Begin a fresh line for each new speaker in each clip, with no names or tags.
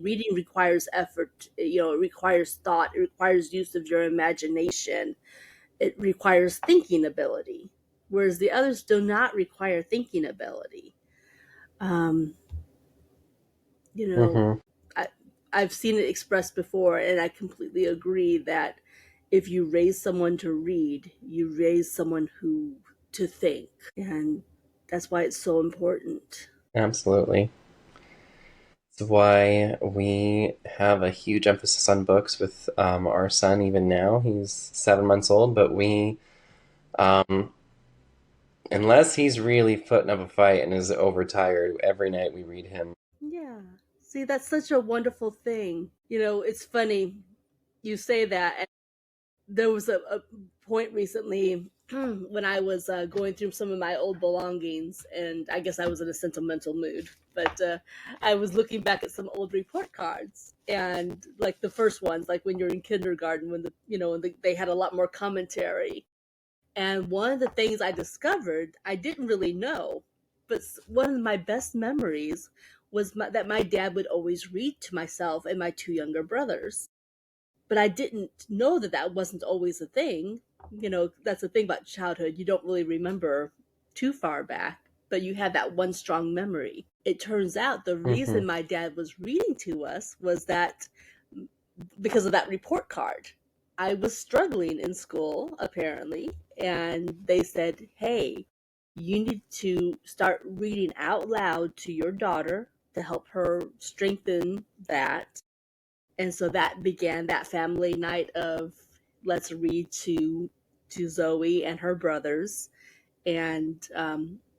Reading requires effort, it requires thought, it requires use of your imagination, it requires thinking ability, whereas the others do not require thinking ability. Um, you know,
Hmm.
I, I've seen it expressed before, and I completely agree that if you raise someone to read, you raise someone who to think, and that's why it's so important.
Absolutely. That's why we have a huge emphasis on books with our son. Even now, he's 7 months old, but um, unless he's really putting up a fight and is overtired, every night we read him.
Yeah. See, that's such a wonderful thing. It's funny you say that. And there was a point recently when I was going through some of my old belongings, and I guess I was in a sentimental mood. But I was looking back at some old report cards, and like the first ones, like when you're in kindergarten, when they had a lot more commentary. And one of the things I discovered, I didn't really know, but one of my best memories was that my dad would always read to myself and my two younger brothers. But I didn't know that that wasn't always a thing. That's the thing about childhood. You don't really remember too far back, but you have that one strong memory. It turns out the
Hmm.
reason my dad was reading to us was that because of that report card. I was struggling in school, apparently, and they said, hey, you need to start reading out loud to your daughter to help her strengthen that. And so that began that family night of let's read to Zoe and her brothers. And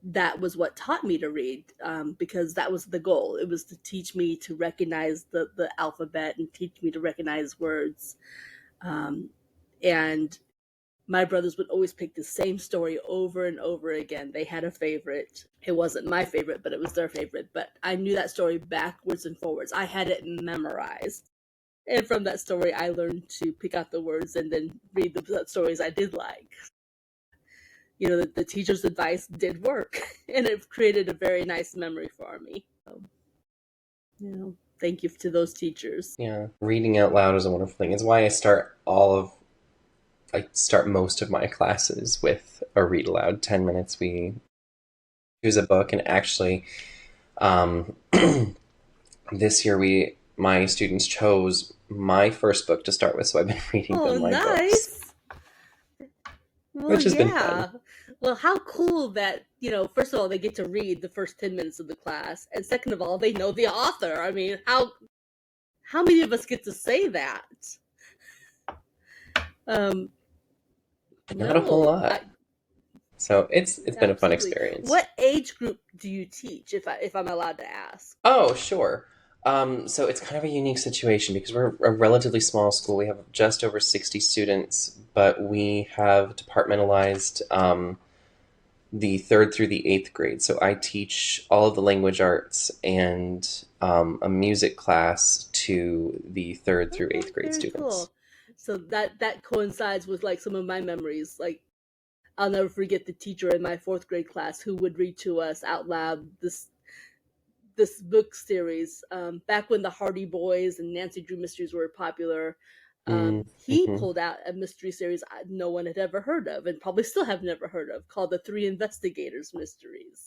that was what taught me to read, because that was the goal. It was to teach me to recognize the alphabet and teach me to recognize words. um, and my brothers would always pick the same story over and over again. They had a favorite. It wasn't my favorite, but it was their favorite. But I knew that story backwards and forwards. I had it memorized. And from that story, I learned to pick out the words and then read the stories I did like. The teacher's advice did work, and it created a very nice memory for me. So, thank you to those teachers.
Yeah, reading out loud is a wonderful thing. It's why I start most of my classes with a read aloud. 10 minutes, we choose a book, and actually, um, this year my students chose my first book to start with, so I've been reading
Oh,
them my books,
nice. Well,
which has been fun.
yeah. Well, how cool that, first of all, they get to read the first 10 minutes of the class. And second of all, they know the author. I mean, how many of us get to say that? Um,
Not a whole
no,
lot. So it's been a fun
absolutely.
experience.
What age group do you teach, if I'm allowed to ask?
Oh, sure. So it's kind of a unique situation because we're a relatively small school. We have just over 60 students, but we have departmentalized the third through the eighth grade. So I teach all of the language arts and a music class to the third through
Okay,
eighth grade
very
students.
cool. So that coincides with like some of my memories. Like I'll never forget the teacher in my fourth grade class who would read to us out loud this book series, back when the Hardy Boys and Nancy Drew mysteries were popular. He
Mm-hmm.
pulled out a mystery series no one had ever heard of, and probably still have never heard of, called the Three Investigators Mysteries.